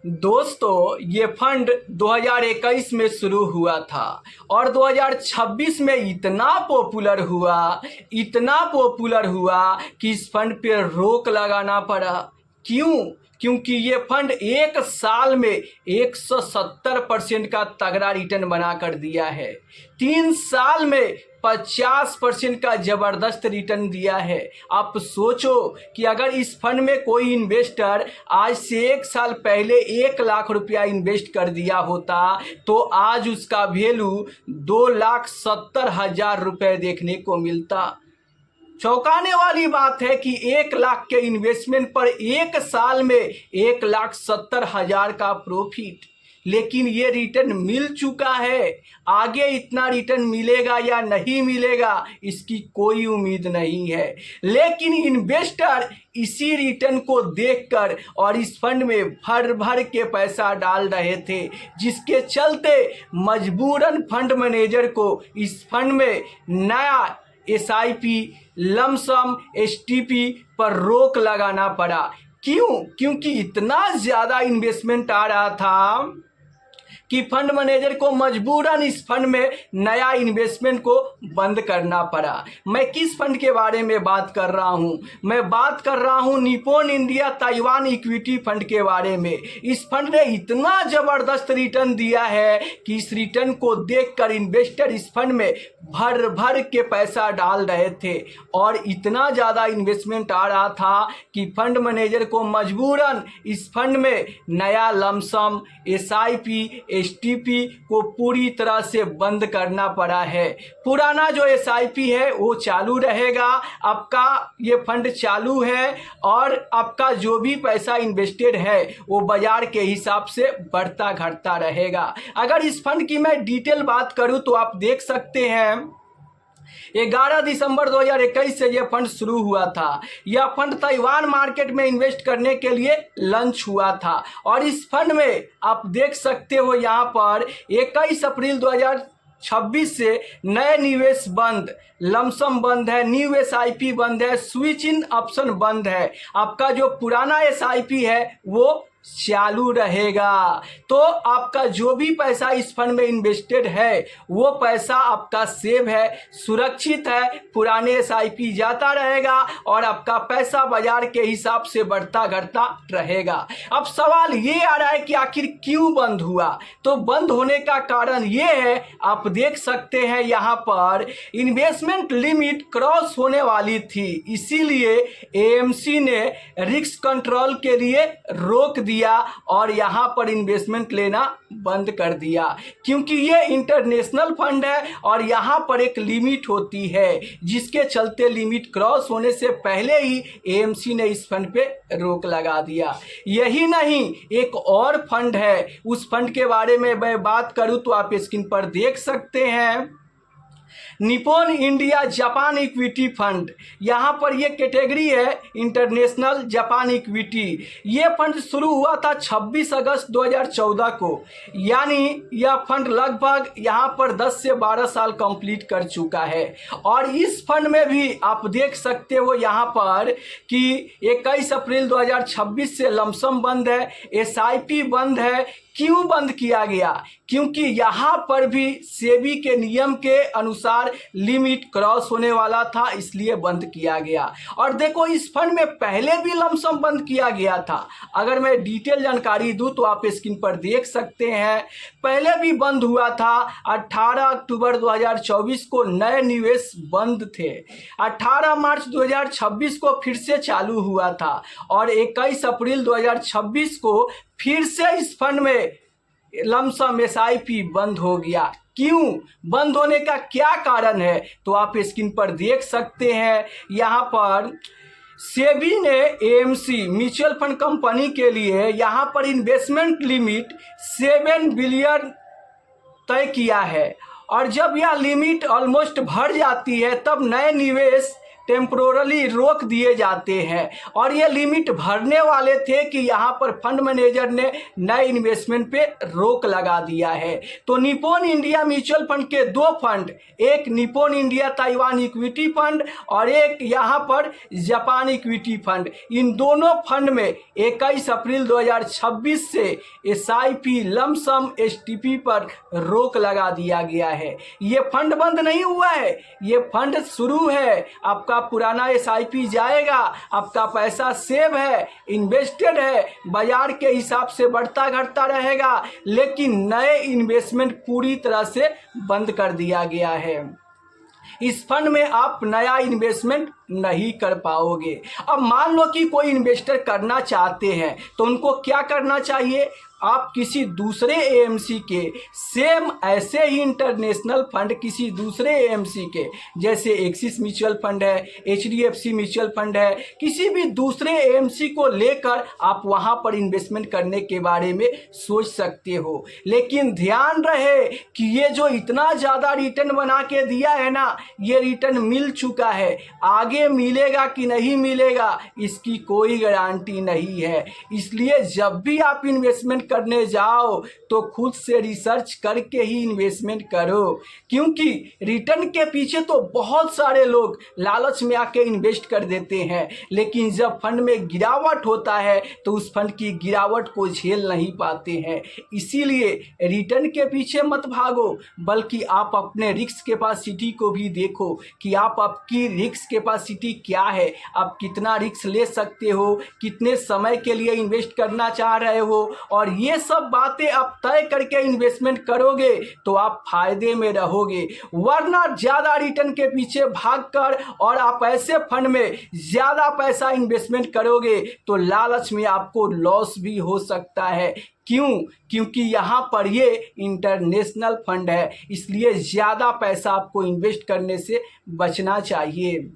दोस्तों, ये फंड 2021 में शुरू हुआ था और 2026 में इतना पॉपुलर हुआ कि इस फंड पे रोक लगाना पड़ा। क्यों? क्योंकि ये फंड एक साल में 170% का तगड़ा रिटर्न बना कर दिया है। 3 साल में 50% का ज़बरदस्त रिटर्न दिया है। आप सोचो कि अगर इस फंड में कोई इन्वेस्टर आज से 1 साल पहले 1 लाख रुपया इन्वेस्ट कर दिया होता तो आज उसका वैल्यू 2,70,000 रुपये देखने को मिलता। चौंकाने वाली बात है कि 1 लाख के इन्वेस्टमेंट पर 1 साल में 1,70,000 का प्रॉफिट, लेकिन ये रिटर्न मिल चुका है। आगे इतना रिटर्न मिलेगा या नहीं मिलेगा इसकी कोई उम्मीद नहीं है, लेकिन इन्वेस्टर इसी रिटर्न को देखकर और इस फंड में भर भर के पैसा डाल रहे थे, जिसके चलते मजबूरन फंड मैनेजर को इस फंड में नया SIP, लमसम, STP पर रोक लगाना पड़ा। क्यों? क्योंकि इतना ज़्यादा इन्वेस्टमेंट आ रहा था कि फंड मैनेजर को मजबूरन इस फंड में नया इन्वेस्टमेंट को बंद करना पड़ा। मैं किस फंड के बारे में बात कर रहा हूं? मैं बात कर रहा हूं Nippon India Taiwan equity fund के बारे में। इस फंड ने इतना ज़बरदस्त रिटर्न दिया है कि इस रिटर्न को देखकर इन्वेस्टर इस फंड में भर भर के पैसा डाल रहे थे और इतना ज़्यादा इन्वेस्टमेंट आ रहा था कि फंड मैनेजर को मजबूरन इस फंड में नया लमसम, SIP, STP को पूरी तरह से बंद करना पड़ा है। पुराना जो SIP है वो चालू रहेगा, आपका ये फंड चालू है और आपका जो भी पैसा इन्वेस्टेड है वो बाजार के हिसाब से बढ़ता घटता रहेगा। अगर इस फंड की मैं डिटेल बात करूं तो आप देख सकते हैं 11 दिसंबर 2021 से यह फंड शुरू हुआ था। यह फंड ताइवान मार्केट में इन्वेस्ट करने के लिए लॉन्च हुआ था और इस फंड में आप देख सकते हो यहाँ पर 21 अप्रैल 2026 से नए निवेश बंद, लमसम बंद है, न्यू SIP बंद है, स्विच इन ऑप्शन बंद है। आपका जो पुराना SIP है वो चालू रहेगा। तो आपका जो भी पैसा इस फंड में इन्वेस्टेड है वो पैसा आपका सेव है, सुरक्षित है, पुराने SIP जाता रहेगा और आपका पैसा बाजार के हिसाब से बढ़ता घटता रहेगा। अब सवाल ये आ रहा है कि आखिर क्यों बंद हुआ? तो बंद होने का कारण ये है, आप देख सकते हैं यहाँ पर इन्वेस्टमेंट लिमिट क्रॉस होने वाली थी, इसीलिए AMC ने रिस्क कंट्रोल के लिए रोक दिया और यहां पर इन्वेस्टमेंट लेना बंद कर दिया, क्योंकि ये इंटरनेशनल फंड है और यहां पर एक लिमिट होती है, जिसके चलते लिमिट क्रॉस होने से पहले ही AMC ने इस फंड पे रोक लगा दिया। यही नहीं, एक और फंड है, उस फंड के बारे में मैं बात करूं तो आप स्क्रीन पर देख सकते हैं Nippon India Japan equity fund. यहाँ पर ये कैटेगरी है इंटरनेशनल जापान इक्विटी। ये फंड शुरू हुआ था 26 अगस्त 2014 को, यानी यह फंड लगभग यहाँ पर 10 से 12 साल कंप्लीट कर चुका है और इस फंड में भी आप देख सकते हो यहाँ पर कि 21 अप्रैल 2026 से लमसम बंद है, SIP बंद है। क्यों बंद किया गया? क्योंकि यहाँ पर भी सेबी के नियम के अनुसार लिमिट क्रॉस होने वाला था, इसलिए बंद किया गया। और देखो, इस फंड में पहले भी लमसम बंद किया गया था। अगर मैं डिटेल जानकारी दूं तो आप स्क्रीन पर देख सकते हैं, पहले भी बंद हुआ था। 18 अक्टूबर 2024 को नए निवेश बंद थे, 18 मार्च 2026 को फिर से चालू हुआ था और 21 अप्रैल 2026 को फिर से इस फंड में लमसम SIP बंद हो गया। क्यों बंद होने का क्या कारण है? तो आप स्क्रीन पर देख सकते हैं, यहाँ पर सेबी ने AMC म्यूचुअल फंड कंपनी के लिए यहाँ पर इन्वेस्टमेंट लिमिट 7 बिलियन तय किया है और जब यह लिमिट ऑलमोस्ट भर जाती है तब नए निवेश टेम्पोरली रोक दिए जाते हैं और ये लिमिट भरने वाले थे कि यहाँ पर फंड मैनेजर ने नए इन्वेस्टमेंट पे रोक लगा दिया है। तो निप्पॉन इंडिया म्यूचुअल फंड के दो फंड, एक Nippon India Taiwan equity fund और एक यहाँ पर जापान इक्विटी फंड, इन दोनों फंड में 21 अप्रैल 2026 से SIP लमसम STP पर रोक लगा दिया गया है। ये फंड बंद नहीं हुआ है, ये फंड शुरू है। आपका पुराना SIP जाएगा, आपका पैसा सेव है, इन्वेस्टेड है, बाजार के हिसाब से बढ़ता घटता रहेगा, लेकिन नए इन्वेस्टमेंट पूरी तरह से बंद कर दिया गया है। इस फंड में आप नया इन्वेस्टमेंट नहीं कर पाओगे। अब मान लो कि कोई इन्वेस्टर करना चाहते हैं तो उनको क्या करना चाहिए? आप किसी दूसरे AMC के सेम ऐसे ही इंटरनेशनल फंड किसी दूसरे AMC के, जैसे एक्सिस म्यूचुअल फंड है, HDFC म्यूचुअल फंड है, किसी भी दूसरे AMC को लेकर आप वहां पर इन्वेस्टमेंट करने के बारे में सोच सकते हो। लेकिन ध्यान रहे कि ये जो इतना ज़्यादा रिटर्न बना के दिया है ना, ये रिटर्न मिल चुका है, आगे मिलेगा कि नहीं मिलेगा इसकी कोई गारंटी नहीं है। इसलिए जब भी आप इन्वेस्टमेंट करने जाओ तो खुद से रिसर्च करके ही इन्वेस्टमेंट करो, क्योंकि रिटर्न के पीछे तो बहुत सारे लोग लालच में आके इन्वेस्ट कर देते हैं, लेकिन जब फंड में गिरावट होता है तो उस फंड की गिरावट को झेल नहीं पाते हैं। इसीलिए रिटर्न के पीछे मत भागो, बल्कि आप अपने रिस्क कैपेसिटी को भी देखो कि आपकी रिस्क कैपेसिटी क्या है, आप कितना रिस्क ले सकते हो, कितने समय के लिए इन्वेस्ट करना चाह रहे हो, और ये सब बातें आप तय करके इन्वेस्टमेंट करोगे तो आप फायदे में रहोगे। वरना ज़्यादा रिटर्न के पीछे भागकर और आप ऐसे फंड में ज़्यादा पैसा इन्वेस्टमेंट करोगे तो लालच में आपको लॉस भी हो सकता है। क्यों? क्योंकि यहाँ पर ये इंटरनेशनल फंड है, इसलिए ज़्यादा पैसा आपको इन्वेस्ट करने से बचना चाहिए।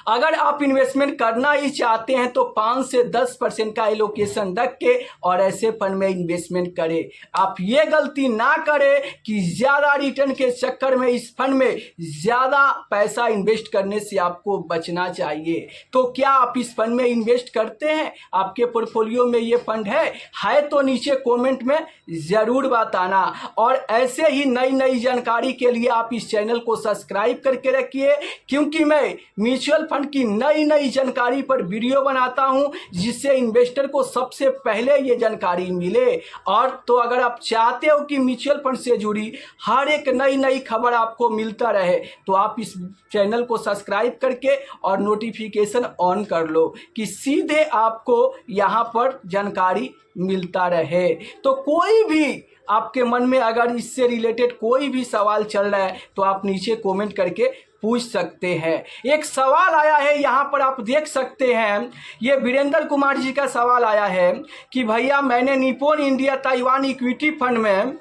अगर आप इन्वेस्टमेंट करना ही चाहते हैं तो 5 से 10% का एलोकेशन रख के और ऐसे फंड में इन्वेस्टमेंट करें। आप ये गलती ना करें कि ज़्यादा रिटर्न के चक्कर में इस फंड में ज़्यादा पैसा इन्वेस्ट करने से आपको बचना चाहिए। तो क्या आप इस फंड में इन्वेस्ट करते हैं? आपके पोर्टफोलियो में ये फंड है तो नीचे कमेंट में ज़रूर बताना। और ऐसे ही नई नई जानकारी के लिए आप इस चैनल को सब्सक्राइब करके रखिए, क्योंकि मैं म्यूचुअल फंड की नई नई जानकारी पर वीडियो बनाता हूं, जिससे इन्वेस्टर को सबसे पहले ये जानकारी मिले। और तो अगर आप चाहते हो कि म्यूचुअल फंड से जुड़ी हर एक नई नई खबर आपको मिलता रहे तो आप इस चैनल को सब्सक्राइब करके और नोटिफिकेशन ऑन कर लो कि सीधे आपको यहाँ पर जानकारी मिलता रहे। तो कोई भी आपके मन में अगर इससे रिलेटेड कोई भी सवाल चल रहा है तो आप नीचे कमेंट करके पूछ सकते हैं। एक सवाल आया है यहाँ पर, आप देख सकते हैं, ये वीरेंद्र कुमार जी का सवाल आया है कि भैया मैंने Nippon India Taiwan equity fund में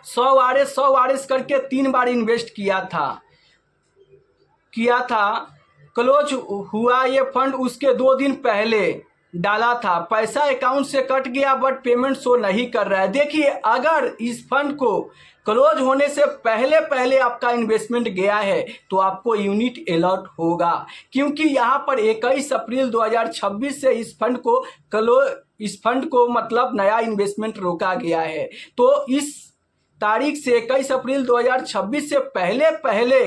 100 RS करके 3 बार इन्वेस्ट किया था, क्लोज हुआ ये फंड, उसके 2 दिन पहले डाला था, पैसा अकाउंट से कट गया बट पेमेंट शो नहीं कर रहा है। देखिए, अगर इस फंड को क्लोज होने से पहले आपका इन्वेस्टमेंट गया है तो आपको यूनिट अलॉट होगा, क्योंकि यहाँ पर 21 अप्रैल 2026 से इस फंड को मतलब नया इन्वेस्टमेंट रोका गया है। तो इस तारीख से 21 अप्रैल 2026 से पहले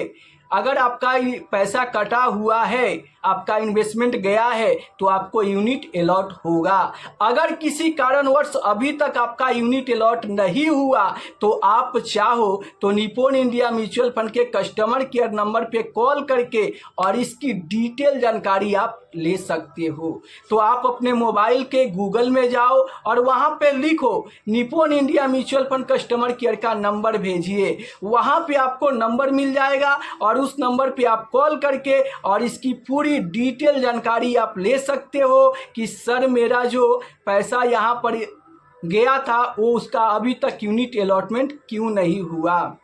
अगर आपका पैसा कटा हुआ है, आपका इन्वेस्टमेंट गया है तो आपको यूनिट अलॉट होगा। अगर किसी कारणवश अभी तक आपका यूनिट अलॉट नहीं हुआ तो आप चाहो तो निप्पॉन इंडिया म्यूचुअल फंड के कस्टमर केयर नंबर पे कॉल करके और इसकी डिटेल जानकारी आप ले सकते हो। तो आप अपने मोबाइल के गूगल में जाओ और वहाँ पे लिखो Nippon India mutual fund customer care का नंबर भेजिए, वहाँ पे आपको नंबर मिल जाएगा और उस नंबर पे आप कॉल करके और इसकी पूरी डिटेल जानकारी आप ले सकते हो कि सर मेरा जो पैसा यहाँ पर गया था वो उसका अभी तक यूनिट अलॉटमेंट क्यों नहीं हुआ।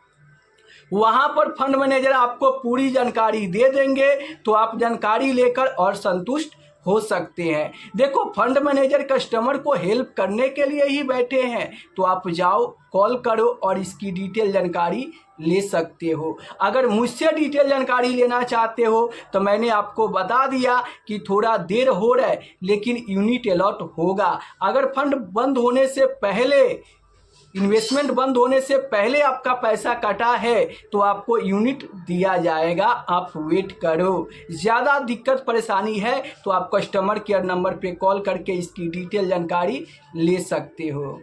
वहाँ पर फंड मैनेजर आपको पूरी जानकारी दे देंगे, तो आप जानकारी लेकर और संतुष्ट हो सकते हैं। देखो, फंड मैनेजर कस्टमर को हेल्प करने के लिए ही बैठे हैं, तो आप जाओ, कॉल करो और इसकी डिटेल जानकारी ले सकते हो। अगर मुझसे डिटेल जानकारी लेना चाहते हो तो मैंने आपको बता दिया कि थोड़ा देर हो रहा है लेकिन यूनिट अलॉट होगा। अगर फंड बंद होने से पहले, इन्वेस्टमेंट बंद होने से पहले आपका पैसा कटा है तो आपको यूनिट दिया जाएगा, आप वेट करो। ज़्यादा दिक्कत परेशानी है तो आप कस्टमर केयर नंबर पे कॉल करके इसकी डिटेल जानकारी ले सकते हो।